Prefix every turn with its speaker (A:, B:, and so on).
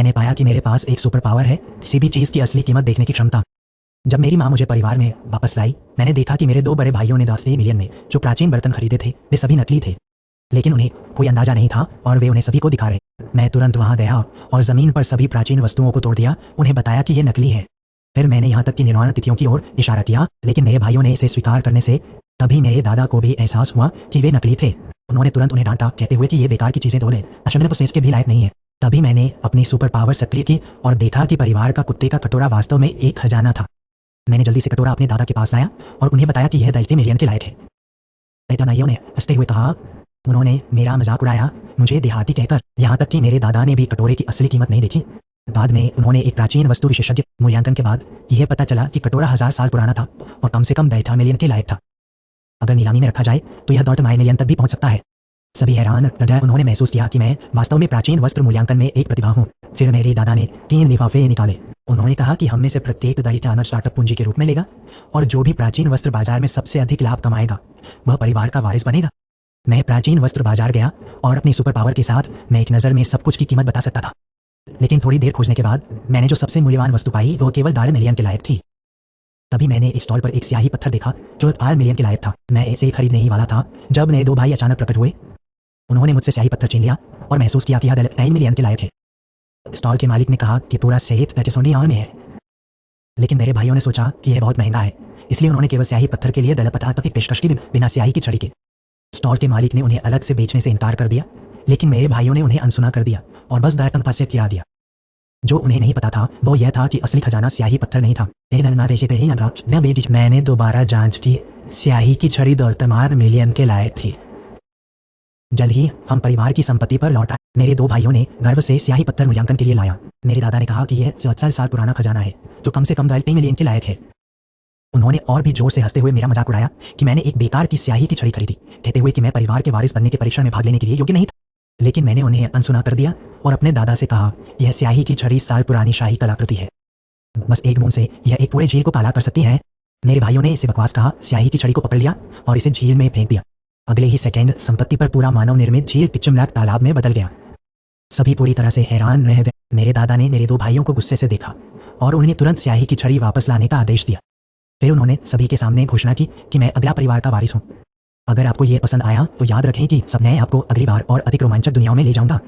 A: मैंने पाया कि मेरे पास एक सुपर पावर है, किसी भी चीज़ की असली कीमत देखने की क्षमता। जब मेरी माँ मुझे परिवार में वापस लाई, मैंने देखा कि मेरे 2 बड़े भाइयों ने 10 मिलियन में जो प्राचीन बर्तन खरीदे थे वे सभी नकली थे। लेकिन उन्हें कोई अंदाजा नहीं था और वे उन्हें सभी को दिखा रहे। मैं तुरंत वहाँ गया और ज़मीन पर सभी प्राचीन वस्तुओं को तोड़ दिया, उन्हें बताया कि ये नकली है। फिर मैंने यहाँ तक कि निर्माण तिथियों की ओर इशारा किया, लेकिन मेरे भाइयों ने इसे स्वीकार करने से तभी मेरे दादा को भी एहसास हुआ कि वे नकली थे। उन्होंने तुरंत उन्हें डांटा, कहते हुए कि ये बेकार की चीज़ें धो अशुभ को सेज के भी लायक नहीं है। तभी मैंने अपनी सुपर पावर सक्रिय की और देखा कि परिवार का कुत्ते का कटोरा वास्तव में एक खजाना था। मैंने जल्दी से कटोरा अपने दादा के पास लाया और उन्हें बताया कि यह 10 मिलियन के लायक है। भाइयों ने हंसते हुए कहा। उन्होंने मेरा मजाक उड़ाया, मुझे देहाती कहकर, यहाँ तक कि मेरे दादा ने भी कटोरे की असली कीमत नहीं देखी। बाद में उन्होंने एक प्राचीन वस्तु विशेषज्ञ मूल्यांकन के बाद यह पता चला कि कटोरा 1000 साल पुराना था और कम से कम 10 मिलियन के लायक था। अगर नीलामी में रखा जाए तो यह 10 मिलियन तक भी पहुंच सकता है। सभी हैरान रह गए। उन्होंने महसूस किया कि मैं वास्तव में प्राचीन वस्त्र मूल्यांकन में एक प्रतिभा हूँ। फिर मेरे दादा ने 3 लिफाफे निकाले। उन्होंने कहा कि हम में से प्रत्येक दैनिक स्टार्टअप पूंजी के रूप में लेगा और जो भी प्राचीन वस्त्र बाजार में सबसे अधिक लाभ कमाएगा वह परिवार का वारिस बनेगा। मैं प्राचीन वस्त्र बाजार गया और अपनी सुपर पावर के साथ मैं एक नज़र में सब कुछ की कीमत बता सकता था। लेकिन थोड़ी देर खोजने के बाद मैंने जो सबसे मूल्यवान वस्तु पाई वो केवल 1.5 मिलियन के लायक थी। तभी मैंने इस स्टॉल पर एक स्याही पत्थर देखा जो 8 मिलियन के लायक था। मैं इसे खरीदने ही वाला था जब मेरे 2 भाई अचानक प्रकट हुए। उन्होंने मुझसे स्याही पत्थर छीन लिया और महसूस किया कि यह 9 मिलियन के लायक है। स्टॉल के मालिक ने कहा कि पूरा सेट 39 में है। लेकिन मेरे भाइयों ने सोचा कि यह बहुत महंगा है, इसलिए उन्होंने केवल स्याही पत्थर के लिए 50 की पेशकश की, बिना स्याही की छड़ी के। स्टॉल के मालिक ने उन्हें अलग से बेचने से इनकार कर दिया, लेकिन मेरे भाइयों ने उन्हें अनसुना कर दिया और बस 10 से गिरा दिया। जो उन्हें नहीं पता था वो यह था कि असली खजाना स्याही पत्थर नहीं था। मैंने दोबारा जांच की, स्याही की छड़ी 10 मिलियन के लायक थी। जल्द ही हम परिवार की संपत्ति पर लौट आए। मेरे 2 भाइयों ने गर्व से स्याही पत्थर मूल्यांकन के लिए लाया। मेरे दादा ने कहा कि यह 70 साल पुराना खजाना है जो कम से कम 10 मिलियन के लायक है। उन्होंने और भी जोर से हंसते हुए मेरा मजाक उड़ाया कि मैंने एक बेकार की स्याही की छड़ी खरीदी, कहते हुए कि मैं परिवार के वारिस बनने के परीक्षण में भाग लेने के लिए योग्य नहीं था। लेकिन मैंने उन्हें अनसुना कर दिया और अपने दादा से कहा, यह स्याही की छड़ी साल पुरानी शाही कलाकृति है। बस एक बूंद से यह एक पूरे झील को काला कर सकती है। मेरे भाइयों ने इसे बकवास कहा, स्याही की छड़ी को पकड़ लिया और इसे झील में फेंक दिया। अगले ही सेकेंड संपत्ति पर पूरा मानव निर्मित झील पिचमलाक तालाब में बदल गया। सभी पूरी तरह से हैरान रह गए। मेरे दादा ने मेरे 2 भाइयों को गुस्से से देखा और उन्हें तुरंत स्याही की छड़ी वापस लाने का आदेश दिया। फिर उन्होंने सभी के सामने घोषणा की कि मैं अगला परिवार का वारिस हूँ। अगर आपको ये पसंद आया तो याद रखें कि सब मैं आपको अगली बार और अधिक रोमांचक दुनियाओं में ले जाऊंगा।